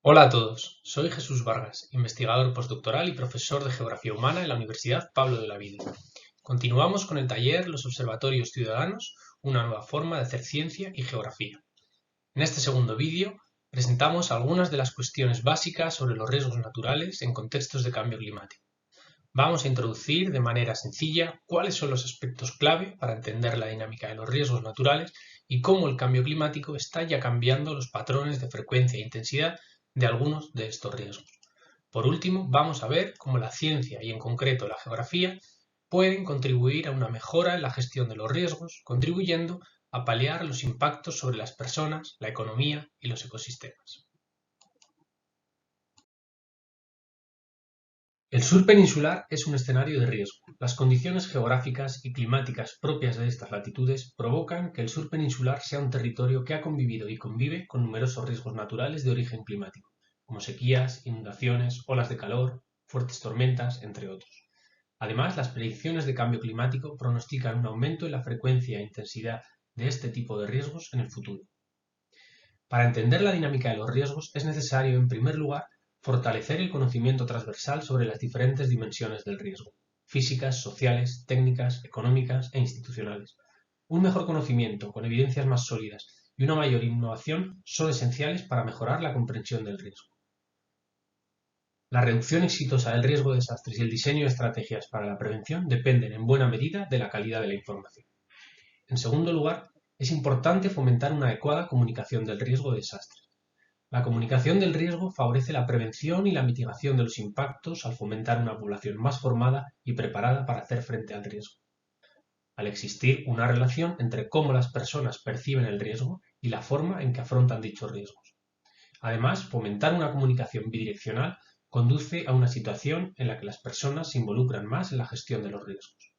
Hola a todos, soy Jesús Vargas, investigador postdoctoral y profesor de Geografía Humana en la Universidad Pablo de Olavide. Continuamos con el taller Los Observatorios Ciudadanos, una nueva forma de hacer ciencia y geografía. En este segundo vídeo presentamos algunas de las cuestiones básicas sobre los riesgos naturales en contextos de cambio climático. Vamos a introducir de manera sencilla cuáles son los aspectos clave para entender la dinámica de los riesgos naturales y cómo el cambio climático está ya cambiando los patrones de frecuencia e intensidad de algunos de estos riesgos. Por último, vamos a ver cómo la ciencia y en concreto la geografía pueden contribuir a una mejora en la gestión de los riesgos, contribuyendo a paliar los impactos sobre las personas, la economía y los ecosistemas. El sur peninsular es un escenario de riesgo. Las condiciones geográficas y climáticas propias de estas latitudes provocan que el sur peninsular sea un territorio que ha convivido y convive con numerosos riesgos naturales de origen climático, como sequías, inundaciones, olas de calor, fuertes tormentas, entre otros. Además, las predicciones de cambio climático pronostican un aumento en la frecuencia e intensidad de este tipo de riesgos en el futuro. Para entender la dinámica de los riesgos es necesario, en primer lugar, fortalecer el conocimiento transversal sobre las diferentes dimensiones del riesgo: físicas, sociales, técnicas, económicas e institucionales. Un mejor conocimiento, con evidencias más sólidas y una mayor innovación son esenciales para mejorar la comprensión del riesgo. La reducción exitosa del riesgo de desastres y el diseño de estrategias para la prevención dependen en buena medida de la calidad de la información. En segundo lugar, es importante fomentar una adecuada comunicación del riesgo de desastres. La comunicación del riesgo favorece la prevención y la mitigación de los impactos al fomentar una población más formada y preparada para hacer frente al riesgo. Al existir una relación entre cómo las personas perciben el riesgo y la forma en que afrontan dichos riesgos. Además, fomentar una comunicación bidireccional conduce a una situación en la que las personas se involucran más en la gestión de los riesgos.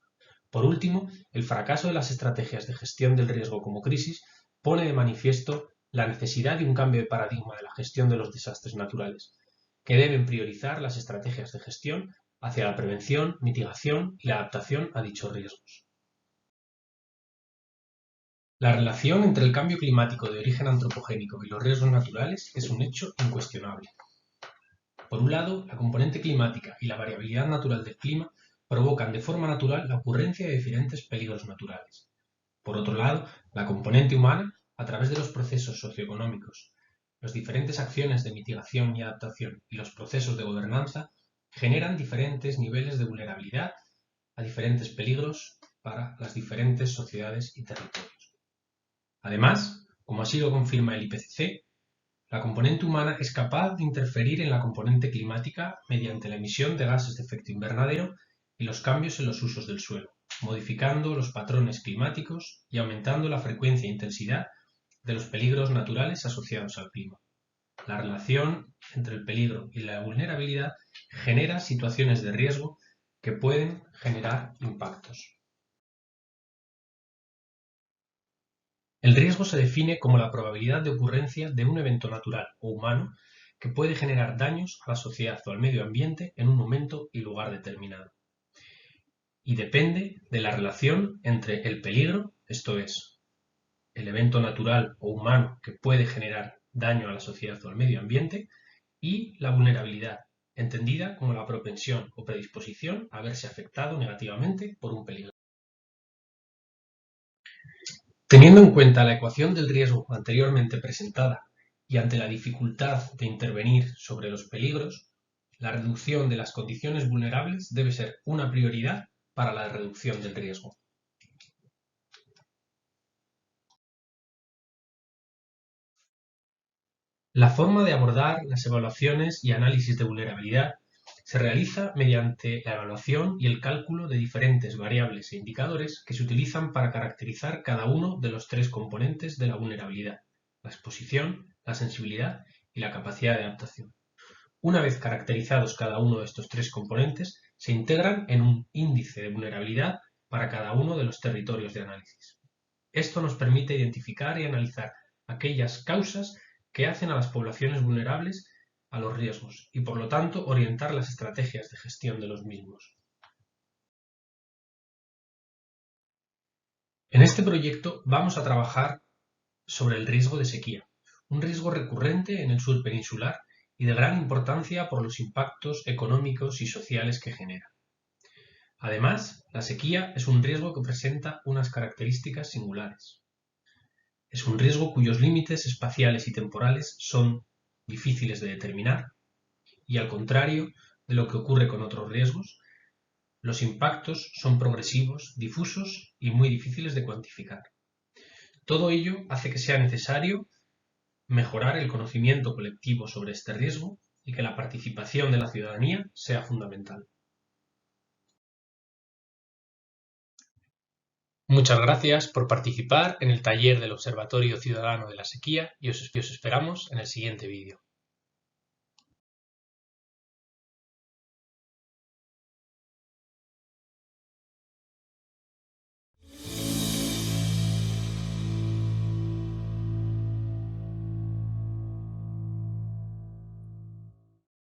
Por último, el fracaso de las estrategias de gestión del riesgo como crisis pone de manifiesto la necesidad de un cambio de paradigma de la gestión de los desastres naturales, que deben priorizar las estrategias de gestión hacia la prevención, mitigación y la adaptación a dichos riesgos. La relación entre el cambio climático de origen antropogénico y los riesgos naturales es un hecho incuestionable. Por un lado, la componente climática y la variabilidad natural del clima provocan de forma natural la ocurrencia de diferentes peligros naturales. Por otro lado, la componente humana, a través de los procesos socioeconómicos, las diferentes acciones de mitigación y adaptación y los procesos de gobernanza, generan diferentes niveles de vulnerabilidad a diferentes peligros para las diferentes sociedades y territorios. Además, como así lo confirma el IPCC, la componente humana es capaz de interferir en la componente climática mediante la emisión de gases de efecto invernadero y los cambios en los usos del suelo, modificando los patrones climáticos y aumentando la frecuencia e intensidad de los peligros naturales asociados al clima. La relación entre el peligro y la vulnerabilidad genera situaciones de riesgo que pueden generar impactos. El riesgo se define como la probabilidad de ocurrencia de un evento natural o humano que puede generar daños a la sociedad o al medio ambiente en un momento y lugar determinado. Y depende de la relación entre el peligro, esto es, el evento natural o humano que puede generar daño a la sociedad o al medio ambiente, y la vulnerabilidad, entendida como la propensión o predisposición a verse afectado negativamente por un peligro. Teniendo en cuenta la ecuación del riesgo anteriormente presentada y ante la dificultad de intervenir sobre los peligros, la reducción de las condiciones vulnerables debe ser una prioridad para la reducción del riesgo. La forma de abordar las evaluaciones y análisis de vulnerabilidad se realiza mediante la evaluación y el cálculo de diferentes variables e indicadores que se utilizan para caracterizar cada uno de los tres componentes de la vulnerabilidad: la exposición, la sensibilidad y la capacidad de adaptación. Una vez caracterizados cada uno de estos tres componentes, se integran en un índice de vulnerabilidad para cada uno de los territorios de análisis. Esto nos permite identificar y analizar aquellas causas que hacen a las poblaciones vulnerables a los riesgos y, por lo tanto, orientar las estrategias de gestión de los mismos. En este proyecto vamos a trabajar sobre el riesgo de sequía, un riesgo recurrente en el sur peninsular y de gran importancia por los impactos económicos y sociales que genera. Además, la sequía es un riesgo que presenta unas características singulares. Es un riesgo cuyos límites espaciales y temporales son difíciles de determinar y, al contrario de lo que ocurre con otros riesgos, los impactos son progresivos, difusos y muy difíciles de cuantificar. Todo ello hace que sea necesario mejorar el conocimiento colectivo sobre este riesgo y que la participación de la ciudadanía sea fundamental. Muchas gracias por participar en el taller del Observatorio Ciudadano de la Sequía y os esperamos en el siguiente vídeo.